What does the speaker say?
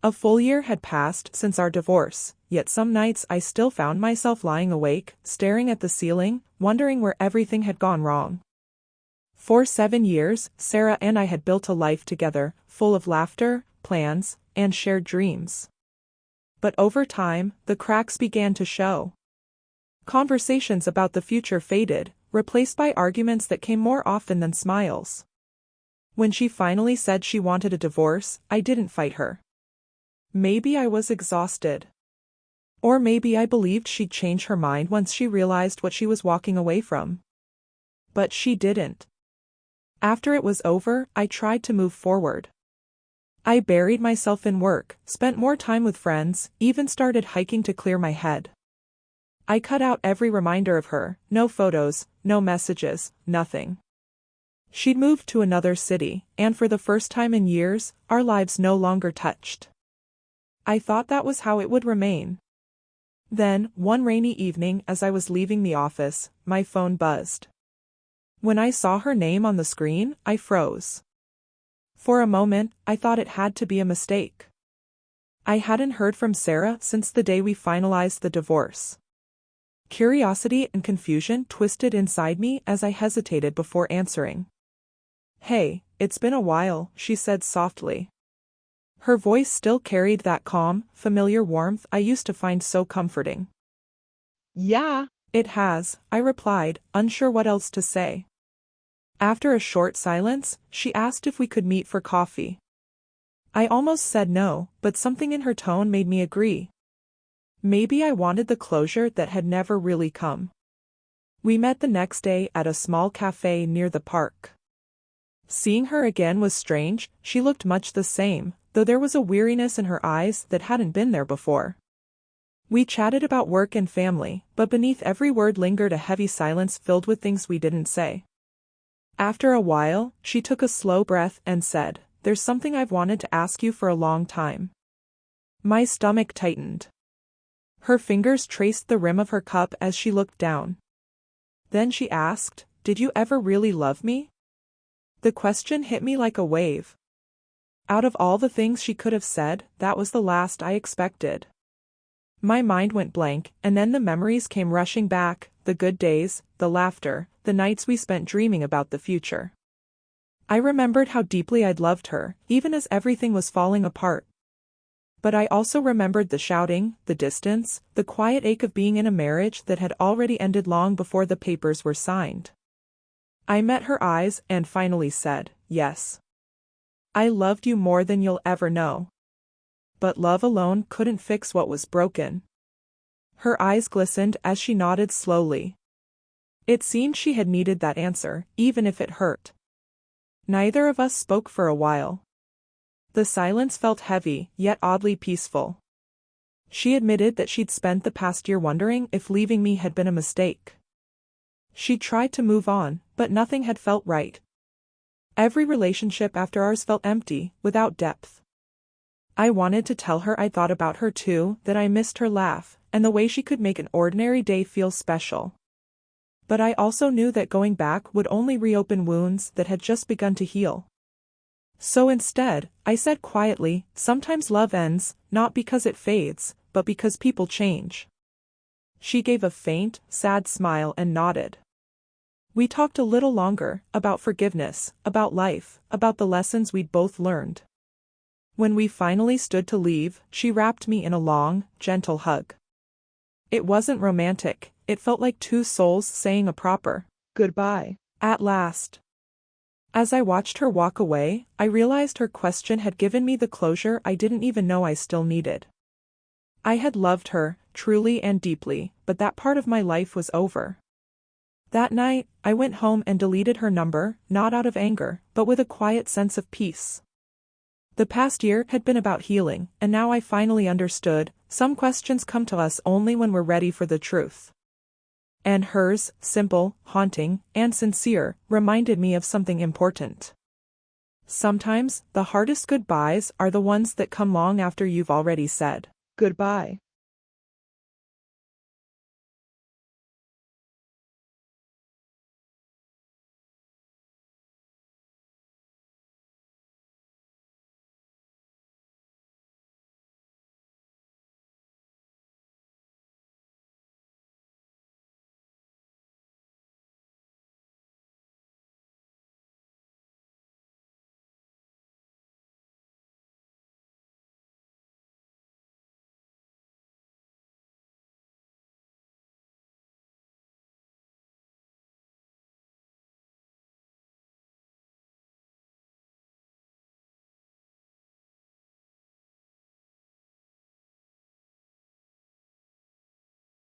A full year had passed since our divorce, yet some nights I still found myself lying awake, staring at the ceiling, wondering where everything had gone wrong. For 7 years, Sarah and I had built a life together, full of laughter, plans, and shared dreams. But over time, the cracks began to show. Conversations about the future faded, replaced by arguments that came more often than smiles. When she finally said she wanted a divorce, I didn't fight her. Maybe I was exhausted. Or maybe I believed she'd change her mind once she realized what she was walking away from. But she didn't. After it was over, I tried to move forward. I buried myself in work, spent more time with friends, even started hiking to clear my head. I cut out every reminder of her, no photos, no messages, nothing. She'd moved to another city, and for the first time in years, our lives no longer touched. I thought that was how it would remain. Then, one rainy evening as I was leaving the office, my phone buzzed. When I saw her name on the screen, I froze. For a moment, I thought it had to be a mistake. I hadn't heard from Sarah since the day we finalized the divorce. Curiosity and confusion twisted inside me as I hesitated before answering. "Hey, it's been a while," she said softly. Her voice still carried that calm, familiar warmth I used to find so comforting. "Yeah, it has," I replied, unsure what else to say. After a short silence, she asked if we could meet for coffee. I almost said no, but something in her tone made me agree. Maybe I wanted the closure that had never really come. We met the next day at a small cafe near the park. Seeing her again was strange. She looked much the same, though there was a weariness in her eyes that hadn't been there before. We chatted about work and family, but beneath every word lingered a heavy silence filled with things we didn't say. After a while, she took a slow breath and said, "There's something I've wanted to ask you for a long time." My stomach tightened. Her fingers traced the rim of her cup as she looked down. Then she asked, "Did you ever really love me?" The question hit me like a wave. Out of all the things she could have said, that was the last I expected. My mind went blank, and then the memories came rushing back, the good days, the laughter, the nights we spent dreaming about the future. I remembered how deeply I'd loved her, even as everything was falling apart. But I also remembered the shouting, the distance, the quiet ache of being in a marriage that had already ended long before the papers were signed. I met her eyes and finally said, "Yes. I loved you more than you'll ever know." But love alone couldn't fix what was broken. Her eyes glistened as she nodded slowly. It seemed she had needed that answer, even if it hurt. Neither of us spoke for a while. The silence felt heavy, yet oddly peaceful. She admitted that she'd spent the past year wondering if leaving me had been a mistake. She tried to move on, but nothing had felt right. Every relationship after ours felt empty, without depth. I wanted to tell her I thought about her too, that I missed her laugh, and the way she could make an ordinary day feel special. But I also knew that going back would only reopen wounds that had just begun to heal. So instead, I said quietly, "Sometimes love ends, not because it fades, but because people change." She gave a faint, sad smile and nodded. We talked a little longer, about forgiveness, about life, about the lessons we'd both learned. When we finally stood to leave, she wrapped me in a long, gentle hug. It wasn't romantic, it felt like two souls saying a proper goodbye, at last. As I watched her walk away, I realized her question had given me the closure I didn't even know I still needed. I had loved her, truly and deeply, but that part of my life was over. That night, I went home and deleted her number, not out of anger, but with a quiet sense of peace. The past year had been about healing, and now I finally understood, some questions come to us only when we're ready for the truth. And hers, simple, haunting, and sincere, reminded me of something important. Sometimes, the hardest goodbyes are the ones that come long after you've already said goodbye.